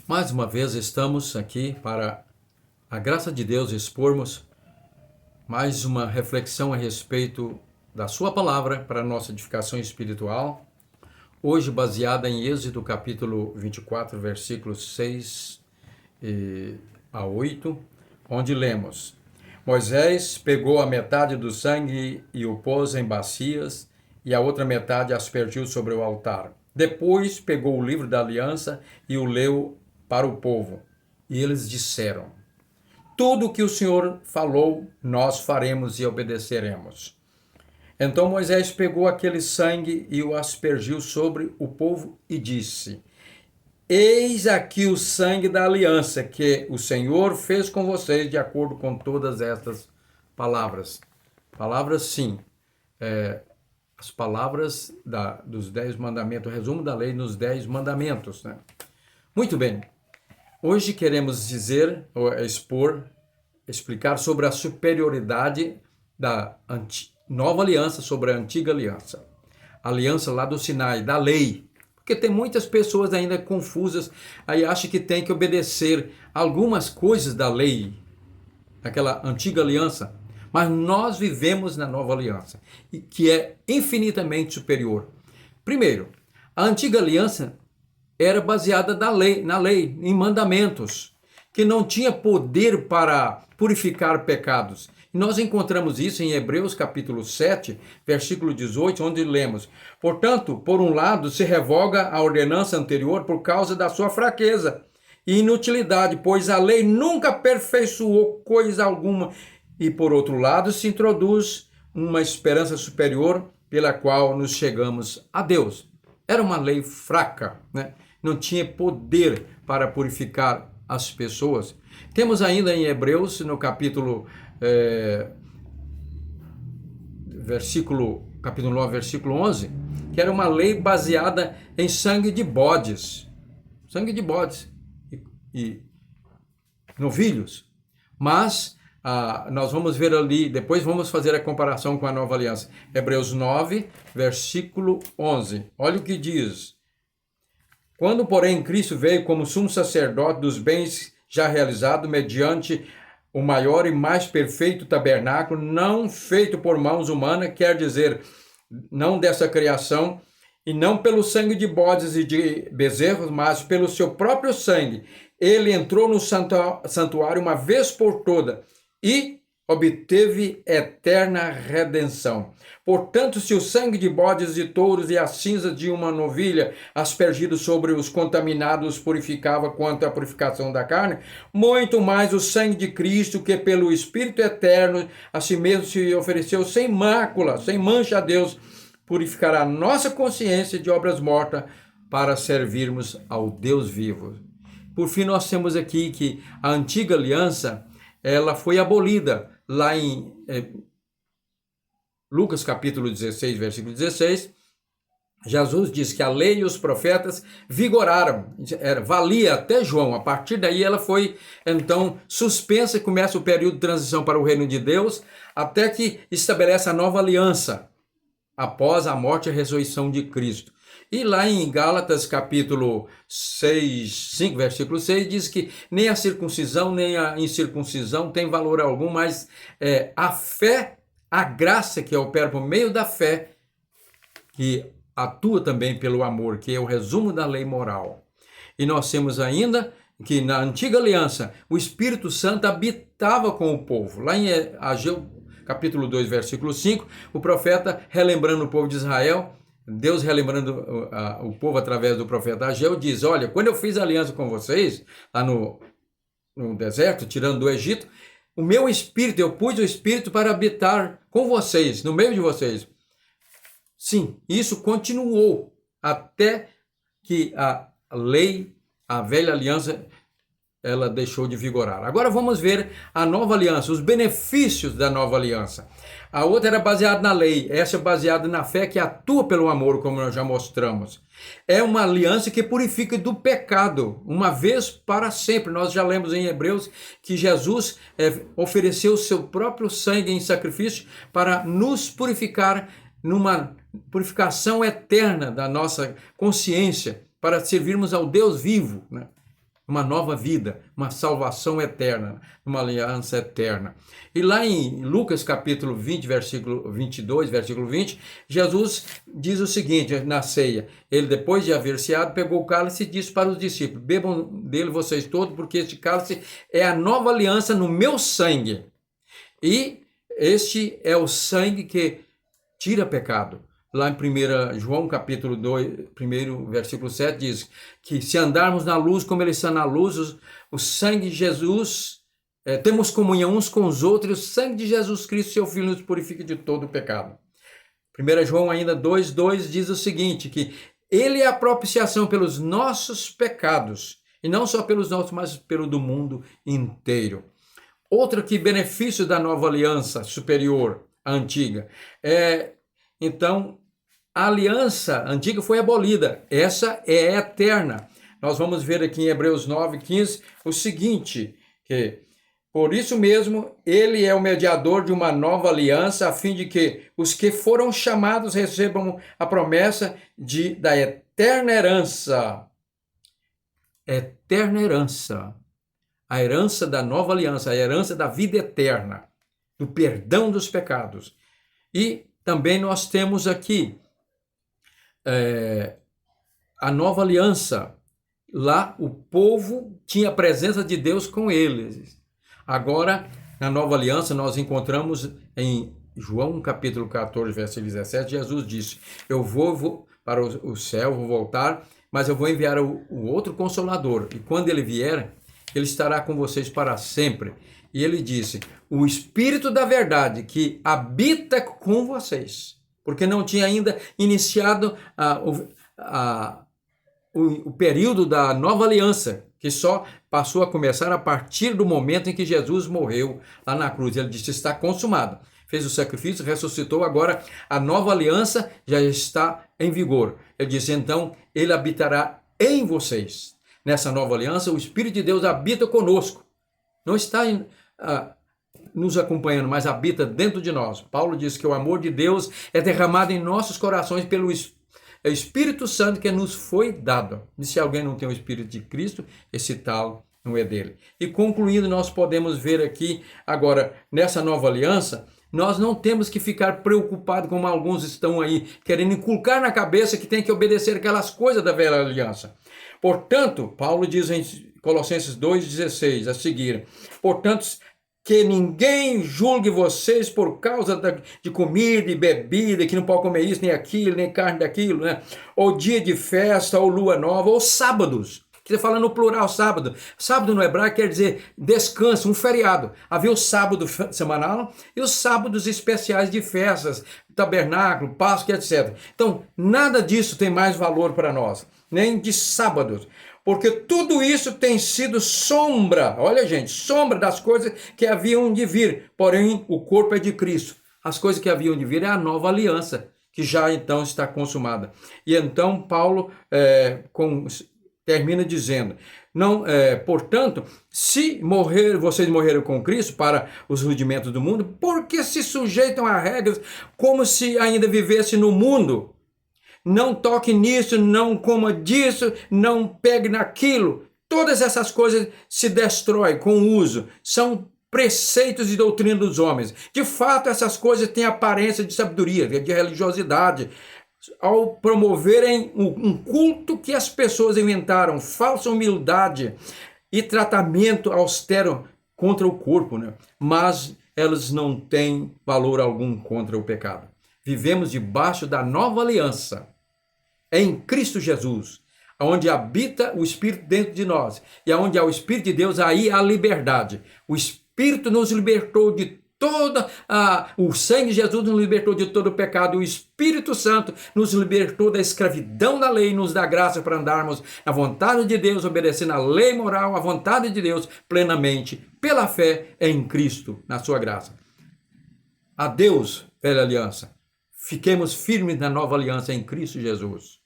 Mais uma vez estamos aqui para a graça de Deus expormos mais uma reflexão a respeito da sua palavra para a nossa edificação espiritual. Hoje baseada em Êxodo capítulo 24, versículos 6 a 8, onde lemos: Moisés pegou a metade do sangue e o pôs em bacias, e a outra metade aspergiu sobre o altar. Depois pegou o livro da aliança e o leu para o povo. E eles disseram: tudo o que o Senhor falou, nós faremos e obedeceremos. Então Moisés pegou aquele sangue e o aspergiu sobre o povo e disse: Eis aqui o sangue da aliança que o Senhor fez com vocês, de acordo com todas estas palavras. Palavras, sim. As palavras dos 10 mandamentos, o resumo da lei nos 10 mandamentos, né? Muito bem. Hoje queremos dizer, ou explicar sobre a superioridade da nova aliança sobre a antiga aliança. A aliança lá do Sinai, da lei. Porque tem muitas pessoas ainda confusas, aí acham que tem que obedecer algumas coisas da lei, daquela antiga aliança. Mas nós vivemos na nova aliança, que é infinitamente superior. Primeiro, a antiga aliança era baseada na lei, em mandamentos, que não tinha poder para purificar pecados. E nós encontramos isso em Hebreus capítulo 7, versículo 18, onde lemos: Portanto, por um lado, se revoga a ordenança anterior por causa da sua fraqueza e inutilidade, pois a lei nunca aperfeiçoou coisa alguma. E por outro lado, se introduz uma esperança superior pela qual nos chegamos a Deus. Era uma lei fraca, né? Não tinha poder para purificar as pessoas. Temos ainda em Hebreus, no capítulo 9, versículo 11, que era uma lei baseada em sangue de bodes e novilhos. Mas nós vamos ver ali, depois vamos fazer a comparação com a nova aliança. Hebreus 9, versículo 11. Olha o que diz: Quando, porém, Cristo veio como sumo sacerdote dos bens já realizados, mediante o maior e mais perfeito tabernáculo, não feito por mãos humanas, quer dizer, não dessa criação, e não pelo sangue de bodes e de bezerros, mas pelo seu próprio sangue, ele entrou no santuário uma vez por toda, e obteve eterna redenção. Portanto, se o sangue de bodes e touros e a cinza de uma novilha aspergido sobre os contaminados purificava quanto à purificação da carne, muito mais o sangue de Cristo, que pelo Espírito eterno a si mesmo se ofereceu sem mácula, sem mancha a Deus, purificará a nossa consciência de obras mortas para servirmos ao Deus vivo. Por fim, nós temos aqui que a antiga aliança ela foi abolida lá em Lucas capítulo 16, versículo 16. Jesus diz que a lei e os profetas vigoraram, valia até João. A partir daí ela foi então suspensa e começa o período de transição para o reino de Deus, até que estabelece a nova aliança após a morte e a ressurreição de Cristo. E lá em Gálatas capítulo 5, versículo 6, diz que nem a circuncisão nem a incircuncisão tem valor algum, mas a fé, a graça que opera por meio da fé, que atua também pelo amor, que é o resumo da lei moral. E nós temos ainda que na antiga aliança o Espírito Santo habitava com o povo. Lá em Ageu capítulo 2, versículo 5, o profeta relembrando o povo de Israel, Deus relembrando o povo através do profeta Ageu, diz: olha, quando eu fiz aliança com vocês, lá no deserto, tirando do Egito, o meu espírito, eu pus o espírito para habitar com vocês, no meio de vocês. Sim, isso continuou até que a lei, a velha aliança, ela deixou de vigorar. Agora vamos ver a nova aliança, os benefícios da nova aliança. A outra era baseada na lei, essa é baseada na fé que atua pelo amor, como nós já mostramos. É uma aliança que purifica do pecado, uma vez para sempre. Nós já lemos em Hebreus que Jesus ofereceu o seu próprio sangue em sacrifício para nos purificar numa purificação eterna da nossa consciência, para servirmos ao Deus vivo, né? uma nova vida, uma salvação eterna, uma aliança eterna. E lá em Lucas capítulo 20, versículo 22, versículo 20, Jesus diz o seguinte na ceia: ele, depois de haver ceado, pegou o cálice e disse para os discípulos: bebam dele vocês todos, porque este cálice é a nova aliança no meu sangue. E este é o sangue que tira pecado. Lá em 1 João capítulo 2, 1 versículo 7, diz que se andarmos na luz como ele está na luz, o sangue de Jesus, temos comunhão uns com os outros, e o sangue de Jesus Cristo, seu Filho, nos purifica de todo o pecado. 1 João ainda 2,2 diz o seguinte, que ele é a propiciação pelos nossos pecados, e não só pelos nossos, mas pelo do mundo inteiro. Outro que benefício da nova aliança superior à antiga então, a aliança antiga foi abolida, essa é eterna. Nós vamos ver aqui em Hebreus 9:15 o seguinte, que por isso mesmo ele é o mediador de uma nova aliança, a fim de que os que foram chamados recebam a promessa da eterna herança. Eterna herança. A herança da nova aliança, a herança da vida eterna, do perdão dos pecados. E também nós temos aqui a nova aliança. Lá o povo tinha a presença de Deus com eles. Agora, na nova aliança, nós encontramos em João capítulo 14, versículo 17, Jesus disse: eu vou para o céu, vou voltar, mas eu vou enviar o outro Consolador. E quando ele vier, ele estará com vocês para sempre. E ele disse: o Espírito da verdade que habita com vocês. Porque não tinha ainda iniciado o período da nova aliança, que só passou a começar a partir do momento em que Jesus morreu lá na cruz. Ele disse: está consumado. Fez o sacrifício, ressuscitou, agora a nova aliança já está em vigor. Ele disse: então ele habitará em vocês. Nessa nova aliança, o Espírito de Deus habita conosco. Não está nos acompanhando, mas habita dentro de nós. Paulo diz que o amor de Deus é derramado em nossos corações pelo Espírito Santo que nos foi dado. E se alguém não tem o Espírito de Cristo, esse tal não é dele. E concluindo, nós podemos ver aqui, agora, nessa nova aliança, nós não temos que ficar preocupados como alguns estão aí, querendo inculcar na cabeça que tem que obedecer aquelas coisas da velha aliança. Portanto, Paulo diz em Colossenses 2,16 a seguir: portanto, que ninguém julgue vocês por causa de comida e bebida, que não pode comer isso, nem aquilo, nem carne daquilo, né? Ou dia de festa, ou lua nova, ou sábados. Que você fala no plural, sábado. Sábado no hebraico quer dizer descanso, um feriado. Havia o sábado semanal e os sábados especiais de festas, tabernáculo, Páscoa, etc. Então, nada disso tem mais valor para nós, nem de sábados. Porque tudo isso tem sido sombra, olha gente, sombra das coisas que haviam de vir. Porém, o corpo é de Cristo. As coisas que haviam de vir é a nova aliança, que já então está consumada. E então Paulo termina dizendo: não, portanto, se vocês morreram com Cristo para os rudimentos do mundo, por que se sujeitam a regras como se ainda vivesse no mundo? Não toque nisso, não coma disso, não pegue naquilo. Todas essas coisas se destroem com o uso. São preceitos e doutrina dos homens. De fato, essas coisas têm aparência de sabedoria, de religiosidade, ao promoverem um culto que as pessoas inventaram, falsa humildade e tratamento austero contra o corpo, né? Mas elas não têm valor algum contra o pecado. Vivemos debaixo da nova aliança, em Cristo Jesus, onde habita o Espírito dentro de nós, e onde há o Espírito de Deus, aí há liberdade. O Espírito nos libertou de o sangue de Jesus nos libertou de todo o pecado, o Espírito Santo nos libertou da escravidão da lei, nos dá graça para andarmos na vontade de Deus, obedecendo a lei moral, a vontade de Deus, plenamente, pela fé em Cristo, na sua graça. Adeus, velha aliança. Fiquemos firmes na nova aliança em Cristo Jesus.